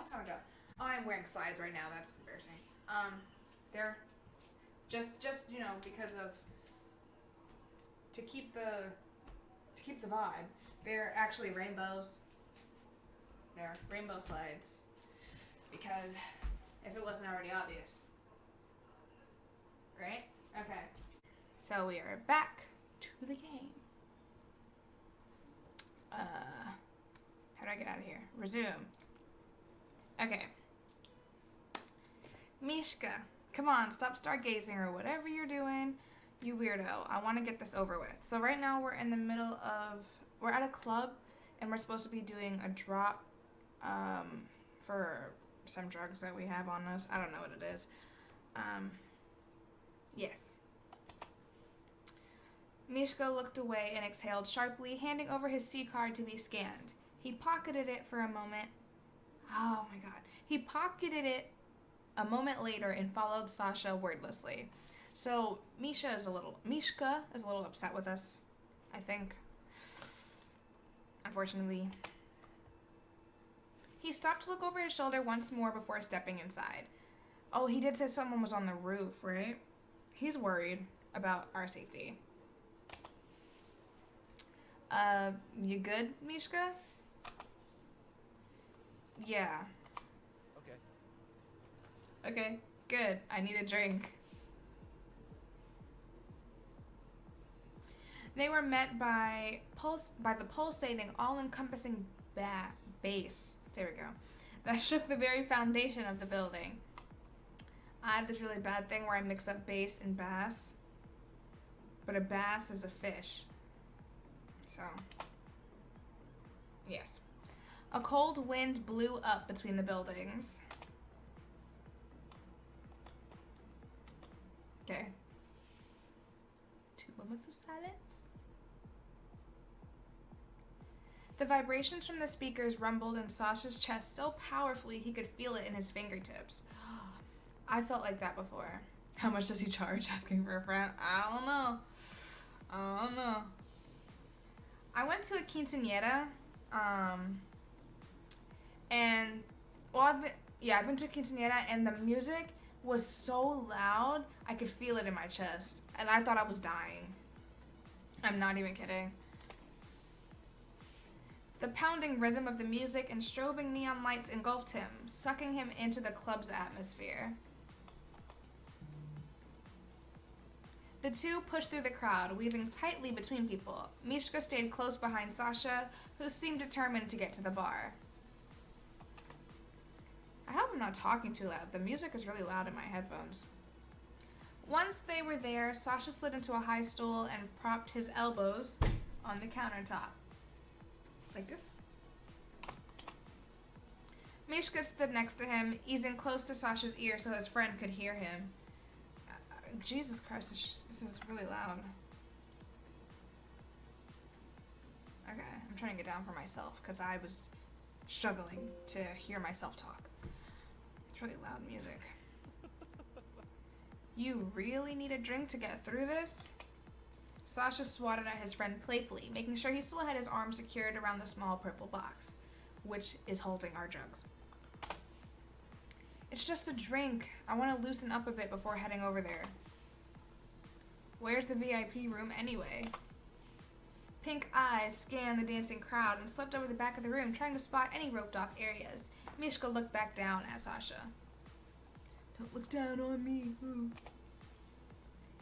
time ago. Oh, I'm wearing slides right now. That's embarrassing. They're just you know, because of to keep the vibe. They're actually rainbows. They're rainbow slides because if it wasn't already obvious, right? Okay. So we are back to the game. How do I get out of here? Resume. Okay. Mishka, come on, stop stargazing or whatever you're doing. You weirdo. I want to get this over with. So right now we're in the middle of... We're at a club, and we're supposed to be doing a drop for some drugs that we have on us. I don't know what it is. Yes. Mishka looked away and exhaled sharply, handing over his C card to be scanned. He pocketed it for a moment. Oh my god. He pocketed it a moment later and followed Sasha wordlessly. So Mishka is a little upset with us, I think. Unfortunately. He stopped to look over his shoulder once more before stepping inside. Oh, he did say someone was on the roof, right? He's worried about our safety. You good, Mishka? Yeah. Okay, good. I need a drink. They were met by the pulsating, all-encompassing bass. There we go. That shook the very foundation of the building. I have this really bad thing where I mix up bass and bass. But a bass is a fish. So, yes. A cold wind blew up between the buildings. Okay. 2 moments of silence. The vibrations from the speakers rumbled in Sasha's chest so powerfully he could feel it in his fingertips. I felt like that before. How much does he charge asking for a friend? I don't know. I went to a quinceañera, and, well, I've been to a quinceañera, and the music was so loud, I could feel it in my chest, and I thought I was dying. I'm not even kidding. The pounding rhythm of the music and strobing neon lights engulfed him, sucking him into the club's atmosphere. The two pushed through the crowd, weaving tightly between people. Mishka stayed close behind Sasha, who seemed determined to get to the bar. I hope I'm not talking too loud. The music is really loud in my headphones. Once they were there, Sasha slid into a high stool and propped his elbows on the countertop. Like this. Mishka stood next to him, easing close to Sasha's ear so his friend could hear him. Jesus Christ, this is really loud. Okay, I'm trying to get down for myself because I was struggling to hear myself talk. It's really loud music. You really need a drink to get through this? Sasha swatted at his friend playfully, making sure he still had his arm secured around the small purple box, which is holding our jugs. It's just a drink. I want to loosen up a bit before heading over there. Where's the VIP room anyway? Pink eyes scanned the dancing crowd and swept over the back of the room, trying to spot any roped-off areas. Mishka looked back down at Sasha. Don't look down on me. Ooh.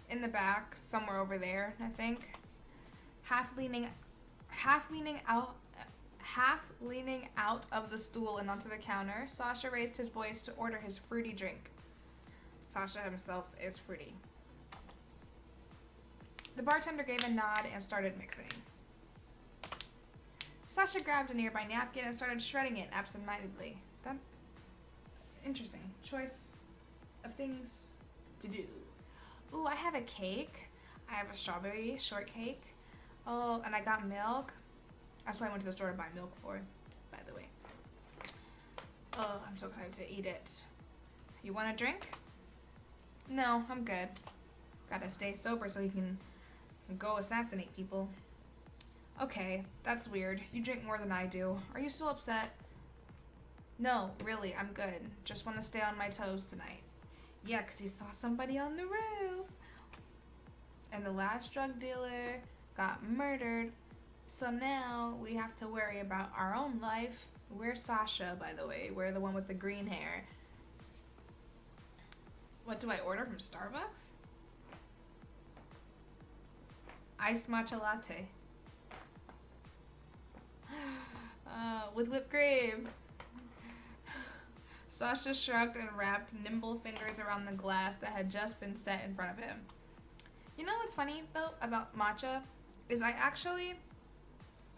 In the back, somewhere over there, I think. Half leaning out of the stool and onto the counter, Sasha raised his voice to order his fruity drink. Sasha himself is fruity. The bartender gave a nod and started mixing. Sasha grabbed a nearby napkin and started shredding it absentmindedly. That interesting choice of things to do. Ooh, I have a cake. I have a strawberry shortcake. Oh, and I got milk. That's what I went to the store to buy milk for, by the way. Oh, I'm so excited to eat it. You want a drink? No, I'm good. Gotta stay sober so he can go assassinate people. Okay, that's weird. You drink more than I do. Are you still upset? No, really, I'm good. Just want to stay on my toes tonight. Yeah, because he saw somebody on the roof. And the last drug dealer got murdered. So now we have to worry about our own life. We're Sasha, by the way. We're the one with the green hair. What do I order from Starbucks? Iced matcha latte. With whipped cream. Sasha shrugged and wrapped nimble fingers around the glass that had just been set in front of him. You know what's funny, though, about matcha? Is I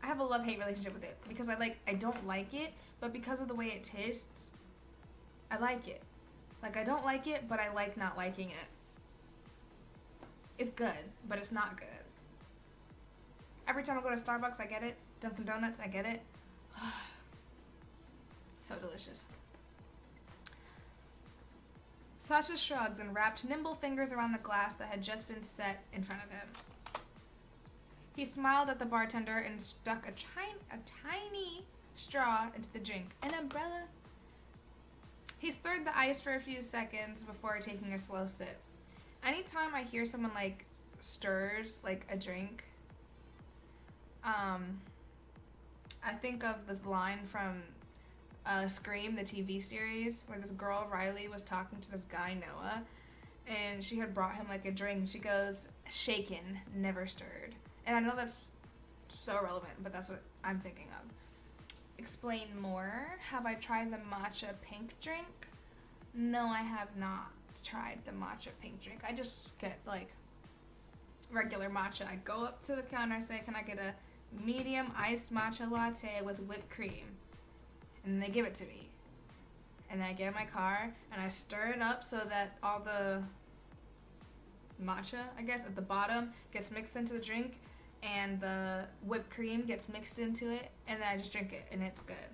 have a love-hate relationship with it. Because I don't like it, but because of the way it tastes, I like it. Like, I don't like it, but I like not liking it. It's good, but it's not good. Every time I go to Starbucks, I get it. Dunkin' Donuts, I get it. So delicious. Sasha shrugged and wrapped nimble fingers around the glass that had just been set in front of him. He smiled at the bartender and stuck a tiny straw into the drink. An umbrella? He stirred the ice for a few seconds before taking a slow sip. Anytime I hear someone stirs a drink, I think of this line from Scream, the TV series, where this girl, Riley, was talking to this guy, Noah, and she had brought him a drink. She goes, shaken, never stirred. And I know that's so relevant, but that's what I'm thinking of. Explain more. Have I tried the matcha pink drink? No, I have not tried the matcha pink drink. I just get regular matcha. I go up to the counter, say, can I get a medium iced matcha latte with whipped cream? And they give it to me. And then I get in my car and I stir it up so that all the matcha, I guess, at the bottom gets mixed into the drink and the whipped cream gets mixed into it, and then I just drink it and it's good.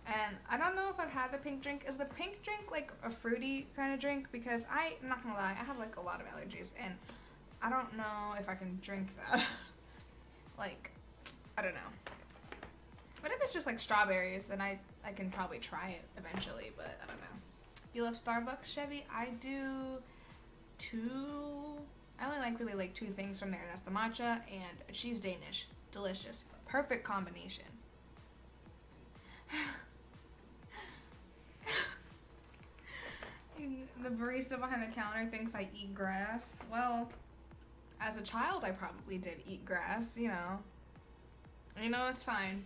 And I don't know if I've had the pink drink. Is the pink drink a fruity kind of drink? Because I'm not gonna lie, I have a lot of allergies and I don't know if I can drink that. I don't know. But if it's just strawberries, then I can probably try it eventually, but I don't know. You love Starbucks, Chevy? I do I only really like two things from there. That's the matcha and a cheese Danish. Delicious. Perfect combination. The barista behind the counter thinks I eat grass. Well, as a child, I probably did eat grass, you know. It's fine.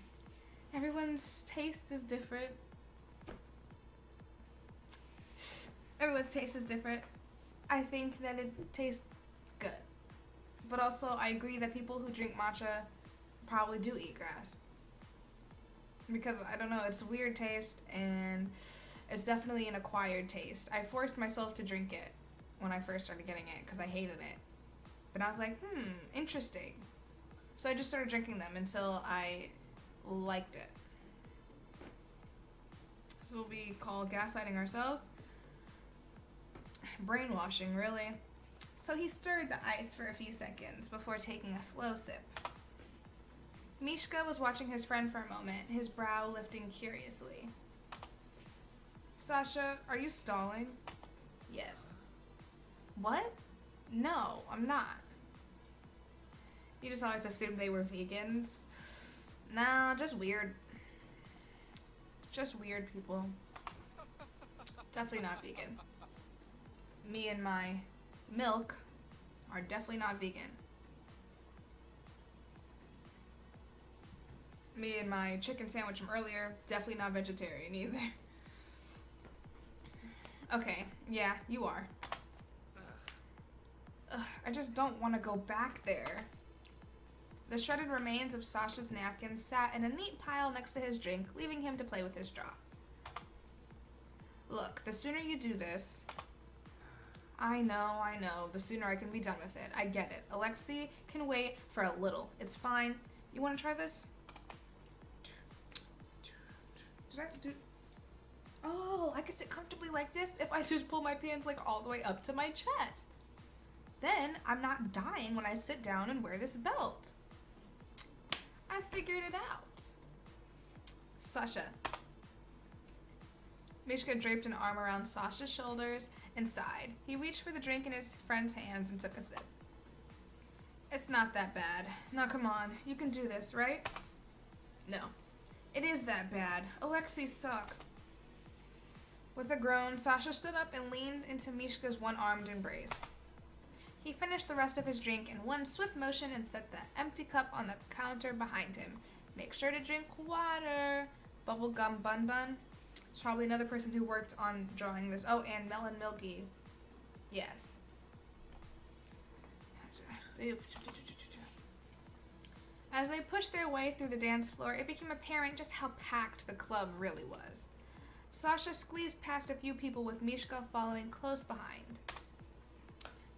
Everyone's taste is different. Everyone's taste is different. I think that it tastes good. But also, I agree that people who drink matcha probably do eat grass. Because, I don't know, it's a weird taste, and it's definitely an acquired taste. I forced myself to drink it when I first started getting it, because I hated it. But I was like, interesting. So I just started drinking them until I liked it. This will be called gaslighting ourselves. Brainwashing, really. So he stirred the ice for a few seconds before taking a slow sip. Mishka was watching his friend for a moment, his brow lifting curiously. Sasha, are you stalling? Yes. What? No, I'm not. You just always assumed they were vegans? Nah, just weird. Just weird people. Definitely not vegan. Me and my milk are definitely not vegan. Me and my chicken sandwich from earlier, definitely not vegetarian either. Okay, yeah, you are. Ugh, I just don't want to go back there. The shredded remains of Sasha's napkin sat in a neat pile next to his drink, leaving him to play with his straw. Look, the sooner you do this... I know, the sooner I can be done with it. I get it. Alexei can wait for a little. It's fine. You want to try this? Did I do... Oh, I can sit comfortably like this if I just pull my pants all the way up to my chest. Then I'm not dying when I sit down and wear this belt. I figured it out. Sasha, Mishka draped an arm around Sasha's shoulders and sighed. He reached for the drink in his friend's hands and took a sip. It's not that bad. Now come on, you can do this, right? No. It is that bad. Alexei sucks. With a groan, Sasha stood up and leaned into Mishka's one-armed embrace. He finished the rest of his drink in one swift motion and set the empty cup on the counter behind him. Make sure to drink water. Bubblegum Bun Bun. It's probably another person who worked on drawing this. Oh, and Melon Milky. Yes. As they pushed their way through the dance floor, it became apparent just how packed the club really was. Sasha squeezed past a few people with Mishka following close behind.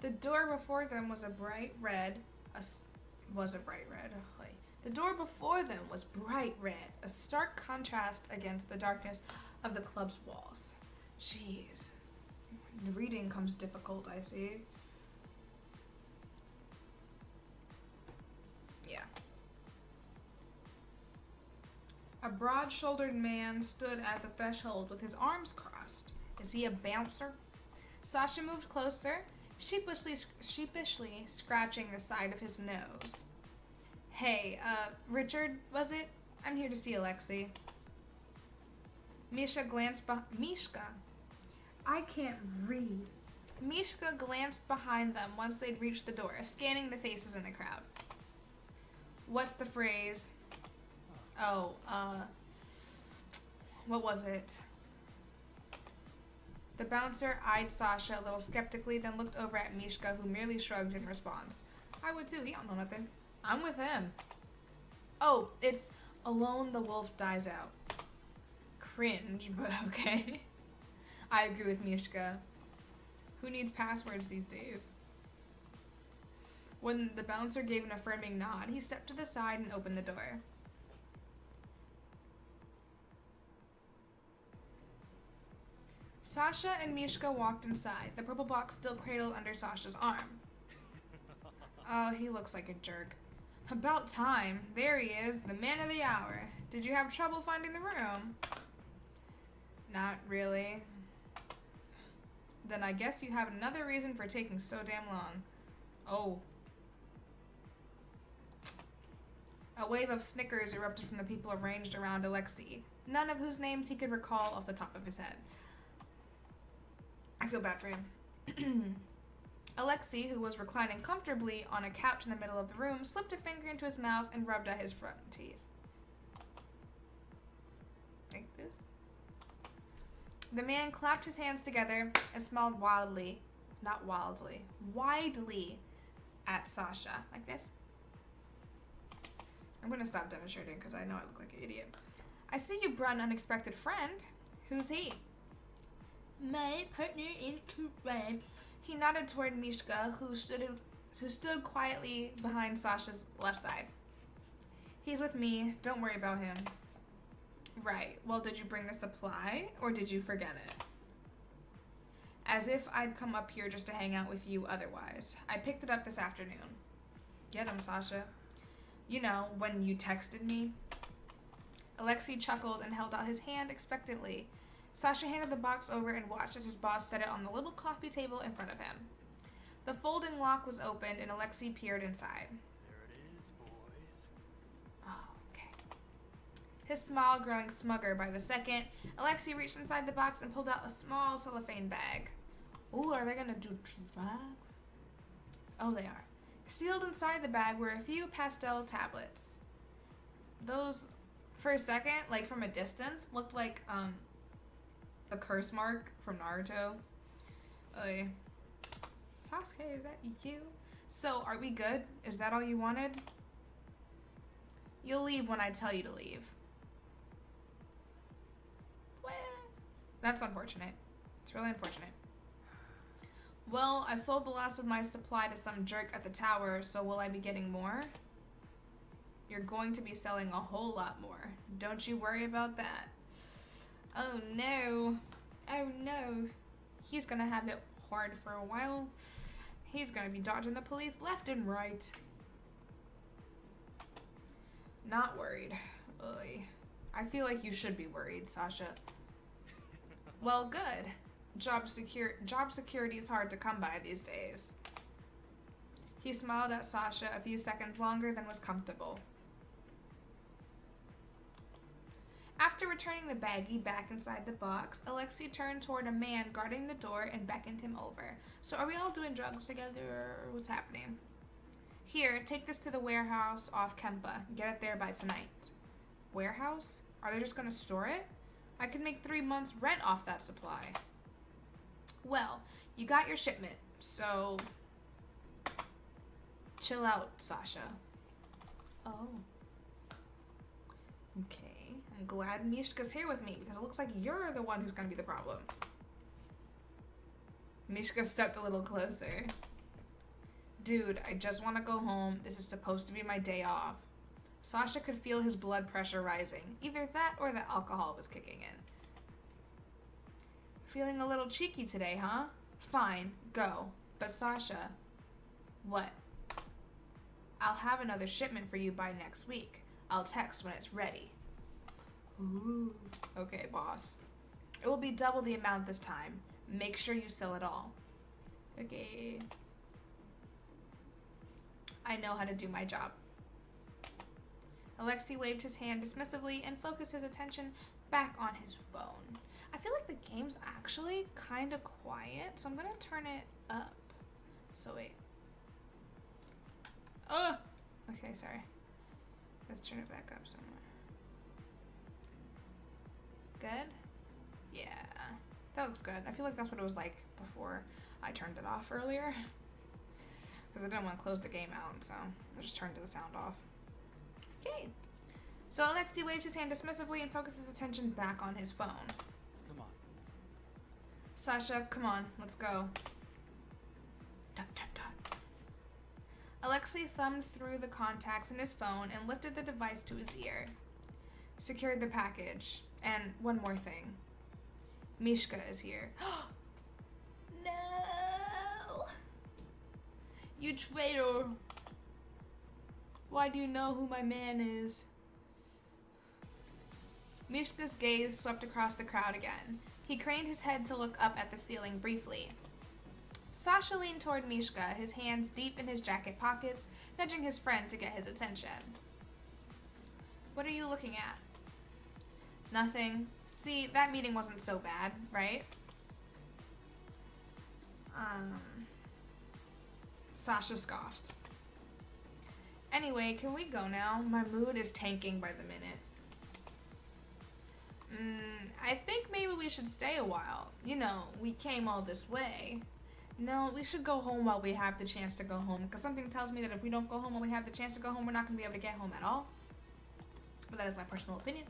The door before them was a bright red. The door before them was bright red, a stark contrast against the darkness of the club's walls. Jeez. The reading comes difficult, I see. Yeah. A broad-shouldered man stood at the threshold with his arms crossed. Is he a bouncer? Sasha moved closer, sheepishly scratching the side of his nose. Hey, Richard, was it? I'm here to see Alexei. Mishka glanced Mishka. I can't read. Mishka glanced behind them once they'd reached the door, scanning the faces in the crowd. What's the phrase? Oh, what was it? The bouncer eyed Sasha a little skeptically, then looked over at Mishka, who merely shrugged in response. I would too, he don't know nothing. I'm with him. Oh, it's Alone the Wolf Dies Out. Cringe, but okay. I agree with Mishka. Who needs passwords these days? When the bouncer gave an affirming nod, he stepped to the side and opened the door. Sasha and Mishka walked inside, the purple box still cradled under Sasha's arm. Oh, he looks like a jerk. About time. There he is, the man of the hour. Did you have trouble finding the room? Not really. Then I guess you have another reason for taking so damn long. Oh. A wave of snickers erupted from the people arranged around Alexei, none of whose names he could recall off the top of his head. I feel bad for him. Alexei, who was reclining comfortably on a couch in the middle of the room, slipped a finger into his mouth and rubbed at his front teeth. Like this. The man clapped his hands together and smiled widely at Sasha. Like this. I'm going to stop demonstrating because I know I look like an idiot. I see you brought an unexpected friend. Who's he? My partner in crime. He nodded toward Mishka, who stood quietly behind Sasha's left side. He's with me. Don't worry about him. Right. Well, did you bring the supply, or did you forget it? As if I'd come up here just to hang out with you otherwise. I picked it up this afternoon. Get him, Sasha. You know, when you texted me. Alexei chuckled and held out his hand expectantly. Sasha handed the box over and watched as his boss set it on the little coffee table in front of him. The folding lock was opened and Alexei peered inside. There it is, boys. Oh, okay. His smile growing smugger by the second, Alexei reached inside the box and pulled out a small cellophane bag. Ooh, are they gonna do drugs? Oh, they are. Sealed inside the bag were a few pastel tablets. Those, for a second, like from a distance, looked like, the curse mark from Naruto. Oy. Sasuke, is that you? So, are we good? Is that all you wanted? You'll leave when I tell you to leave. Well, that's unfortunate. It's really unfortunate. Well, I sold the last of my supply to some jerk at the tower, so will I be getting more? You're going to be selling a whole lot more. Don't you worry about that. Oh no. Oh no. He's gonna have it hard for a while. He's gonna be dodging the police left and right. Not worried. Ugh. I feel like you should be worried, Sasha. Well, good. Job security is hard to come by these days. He smiled at Sasha a few seconds longer than was comfortable. After returning the baggie back inside the box, Alexei turned toward a man guarding the door and beckoned him over. So are we all doing drugs together, or what's happening? Here, take this to the warehouse off Kempa. Get it there by tonight. Warehouse? Are they just gonna store it? I could make 3 months' rent off that supply. Well, you got your shipment, so chill out, Sasha. Oh. Okay. I'm glad Mishka's here with me because it looks like you're the one who's gonna be the problem. Mishka stepped a little closer. Dude, I just want to go home. This is supposed to be my day off. Sasha could feel his blood pressure rising. Either that or the alcohol was kicking in. Feeling a little cheeky today, huh? Fine, go. But Sasha, what? I'll have another shipment for you by next week. I'll text when it's ready. Ooh. Okay, boss. It will be double the amount this time. Make sure you sell it all. Okay. I know how to do my job. Alexei waved his hand dismissively and focused his attention back on his phone. I feel like the game's actually kind of quiet, so I'm gonna turn it up. So wait. Okay, sorry. Let's turn it back up somewhere. Good? Yeah. That looks good. I feel like that's what it was like before I turned it off earlier. Because I didn't want to close the game out, so I just turned the sound off. Okay. So Alexei waved his hand dismissively and focused his attention back on his phone. Come on. Sasha, come on, let's go. Tut, tut, tut. Alexei thumbed through the contacts in his phone and lifted the device to his ear. Secured the package. And one more thing. Mishka is here. No! You traitor! Why do you know who my man is? Mishka's gaze swept across the crowd again. He craned his head to look up at the ceiling briefly. Sasha leaned toward Mishka, his hands deep in his jacket pockets, nudging his friend to get his attention. What are you looking at? Nothing. See, that meeting wasn't so bad, right? Sasha scoffed. Anyway, can we go now? My mood is tanking by the minute. I think maybe we should stay a while. You know, we came all this way. No, we should go home while we have the chance to go home, because something tells me that if we don't go home while we have the chance to go home, we're not going to be able to get home at all. But that is my personal opinion.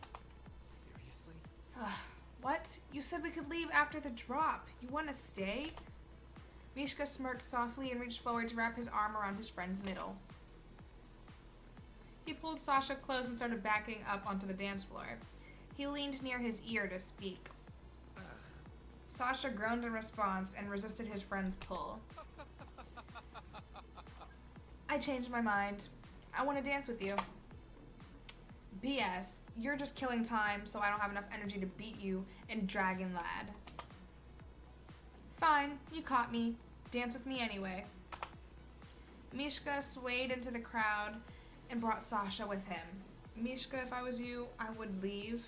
Seriously? What? You said we could leave after the drop. You want to stay? Mishka smirked softly and reached forward to wrap his arm around his friend's middle. He pulled Sasha close and started backing up onto the dance floor. He leaned near his ear to speak. Ugh. Sasha groaned in response and resisted his friend's pull. I changed my mind. I want to dance with you. BS. You're just killing time, so I don't have enough energy to beat you in Dragon Lad. Fine, you caught me. Dance with me anyway. Mishka swayed into the crowd and brought Sasha with him. Mishka, if I was you, I would leave.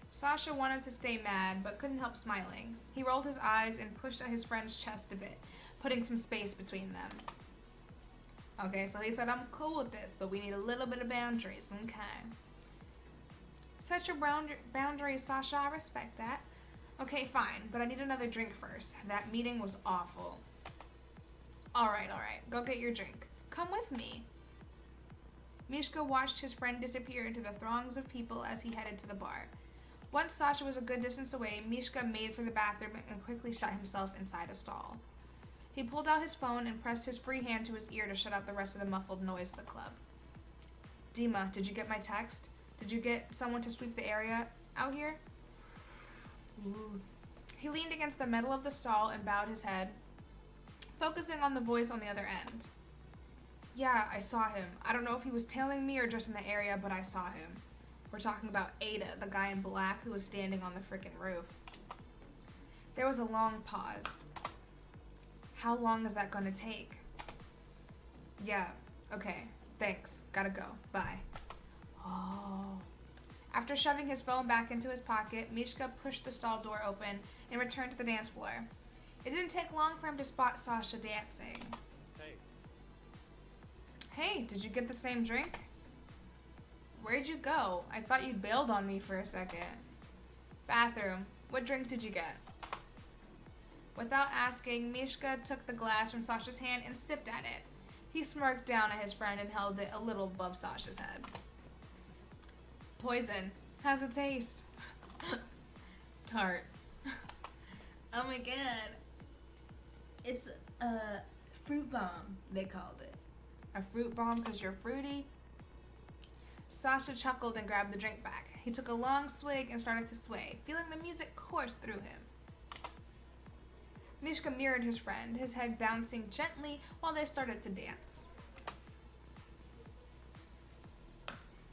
Sasha wanted to stay mad, but couldn't help smiling. He rolled his eyes and pushed at his friend's chest a bit, putting some space between them. Okay, so he said, I'm cool with this, but we need a little bit of boundaries, okay? Set your boundaries, Sasha. I respect that. Okay, fine, but I need another drink first. That meeting was awful. Alright, go get your drink. Come with me. Mishka watched his friend disappear into the throngs of people as he headed to the bar. Once Sasha was a good distance away, Mishka made for the bathroom and quickly shut himself inside a stall. He pulled out his phone and pressed his free hand to his ear to shut out the rest of the muffled noise of the club. Dima, did you get my text? Did you get someone to sweep the area out here? Ooh. He leaned against the metal of the stall and bowed his head, focusing on the voice on the other end. Yeah, I saw him. I don't know if he was tailing me or just in the area, but I saw him. We're talking about Ada, the guy in black who was standing on the frickin' roof. There was a long pause. How long is that gonna take? Yeah, okay. Thanks. Gotta go. Bye. Oh. After shoving his phone back into his pocket, Mishka pushed the stall door open and returned to the dance floor. It didn't take long for him to spot Sasha dancing. Hey. Hey, did you get the same drink? Where'd you go? I thought you bailed on me for a second. Bathroom. What drink did you get? Without asking, Mishka took the glass from Sasha's hand and sipped at it. He smirked down at his friend and held it a little above Sasha's head. Poison. How's it taste? Tart. Oh my god. It's a fruit bomb, they called it. A fruit bomb because you're fruity? Sasha chuckled and grabbed the drink back. He took a long swig and started to sway, feeling the music course through him. Mishka mirrored his friend, his head bouncing gently while they started to dance.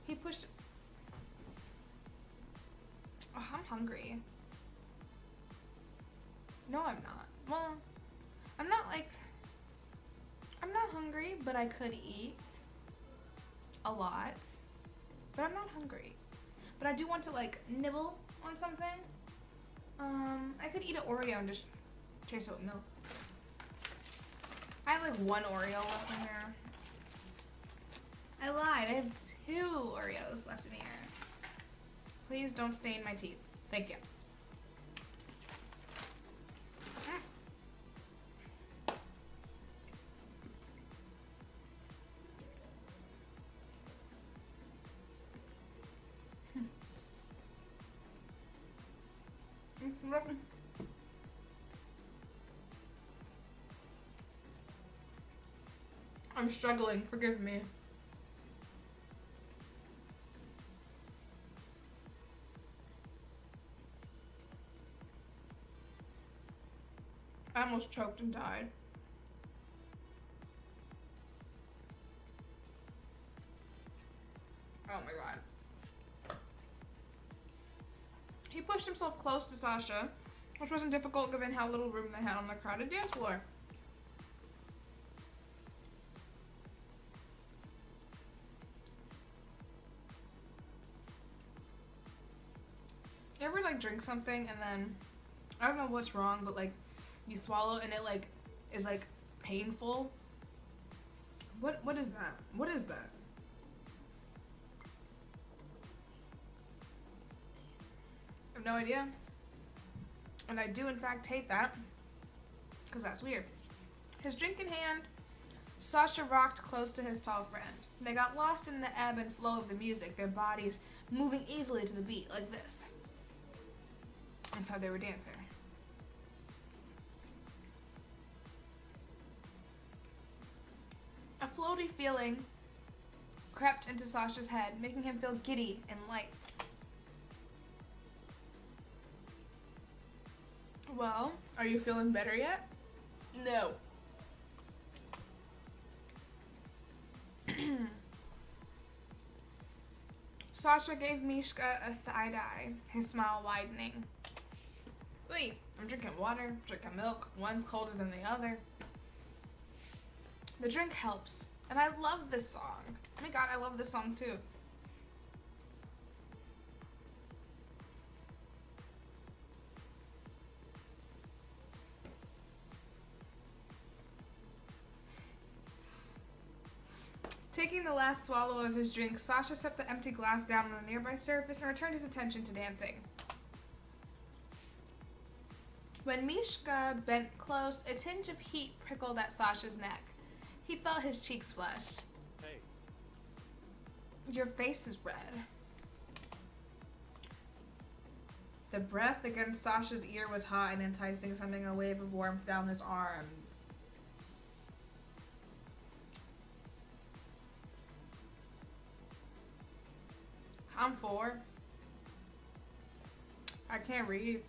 He pushed... Oh, I'm hungry. No, I'm not. Well, I'm not hungry, but I could eat a lot. But I'm not hungry. But I do want to, nibble on something. I could eat an Oreo and just chase it with milk. I have, one Oreo left in here. I lied. I have 2 Oreos left in here. Please don't stain my teeth. Thank you. I'm struggling, forgive me. I almost choked and died. Oh my god. He pushed himself close to Sasha, which wasn't difficult given how little room they had on the crowded dance floor. You ever drink something and then, I don't know what's wrong, but you swallow and it is painful? What is that? What is that? I have no idea. And I do in fact hate that, because that's weird. His drink in hand, Sasha rocked close to his tall friend. They got lost in the ebb and flow of the music, their bodies moving easily to the beat, like this. That's how they were dancing. A floaty feeling crept into Sasha's head, making him feel giddy and light. Well, are you feeling better yet? No. Sasha gave Mishka a side eye, his smile widening. Wait, I'm drinking water, drinking milk. One's colder than the other. The drink helps, and I love this song. Oh my god, I love this song too. Taking the last swallow of his drink, Sasha set the empty glass down on a nearby surface and returned his attention to dancing. When Mishka bent close, a tinge of heat prickled at Sasha's neck. He felt his cheeks flush. Hey. Your face is red. The breath against Sasha's ear was hot and enticing, sending a wave of warmth down his arms. I'm 4. I can't read.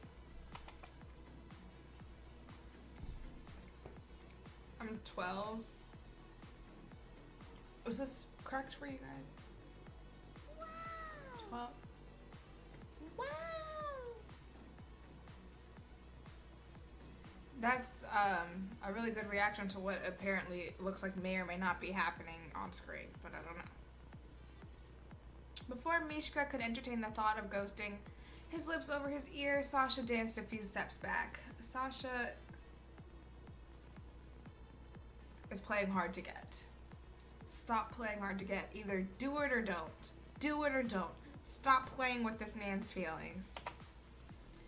I'm 12. Was this correct for you guys? Wow. 12. Wow. That's a really good reaction to what apparently looks like may or may not be happening on screen, but I don't know. Before Mishka could entertain the thought of ghosting, his lips over his ear, Sasha danced a few steps back. Sasha is playing hard to get. Stop playing hard to get. Either do it or don't. Do it or don't. Stop playing with this man's feelings.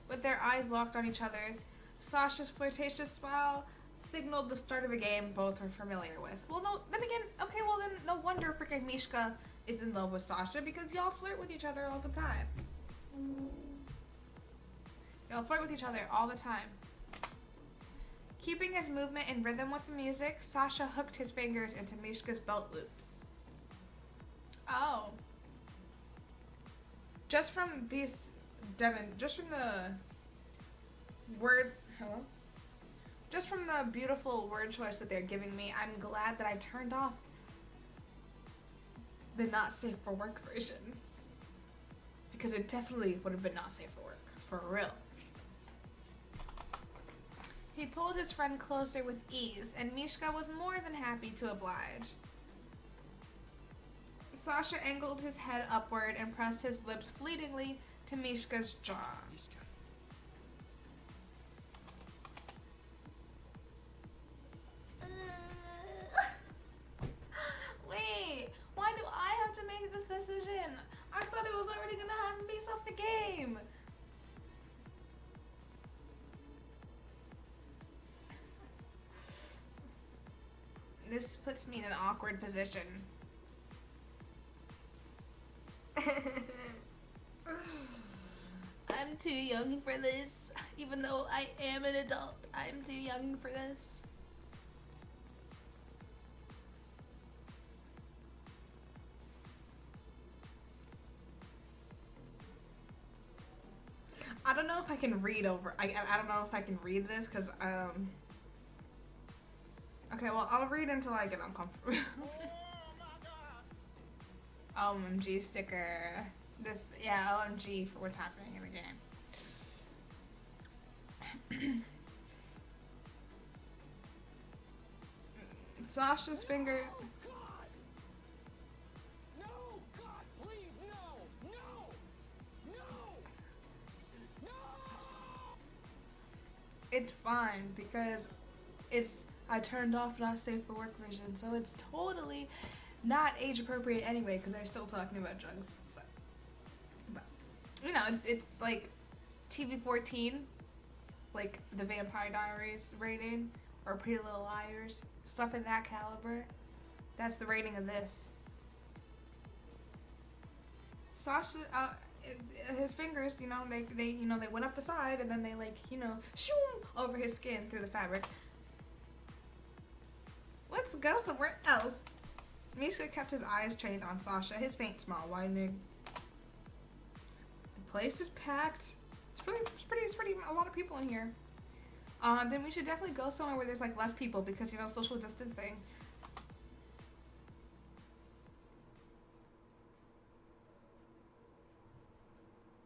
With their eyes locked on each other's, Sasha's flirtatious smile signaled the start of a game both were familiar with. Well, no, then again, okay, well then no wonder freaking Mishka is in love with Sasha because y'all flirt with each other all the time. Y'all flirt with each other all the time. Keeping his movement in rhythm with the music, Sasha hooked his fingers into Mishka's belt loops. Oh. Just from these, Devin, just from the word, hello? Just from the beautiful word choice that they're giving me, I'm glad that I turned off the not safe for work version. Because it definitely would have been not safe for work, for real. He pulled his friend closer with ease, and Mishka was more than happy to oblige. Sasha angled his head upward and pressed his lips fleetingly to Mishka's jaw. Mishka. Wait, why do I have to make this decision? I thought it was already gonna happen based off the game. This puts me in an awkward position. I'm too young for this. Even though I am an adult, I'm too young for this. I don't know if I can read over. I don't know if I can read this because Okay, well I'll read until I get uncomfortable. OMG sticker. This, yeah, OMG for what's happening in the game. Sasha's finger. Oh, God! No! God, please, no! No! No! No! It's fine because I turned off not safe for work version, so it's totally not age appropriate anyway because they're still talking about drugs. So, but you know, it's like TV-14, like the Vampire Diaries rating, or Pretty Little Liars, stuff in that caliber. That's the rating of this. Sasha, his fingers, you know, they went up the side and then they shoom over his skin through the fabric. Let's go somewhere else. Mishka kept his eyes trained on Sasha, his faint smile widening. The place is packed. It's pretty a lot of people in here. Then we should definitely go somewhere where there's like less people because, you know, social distancing.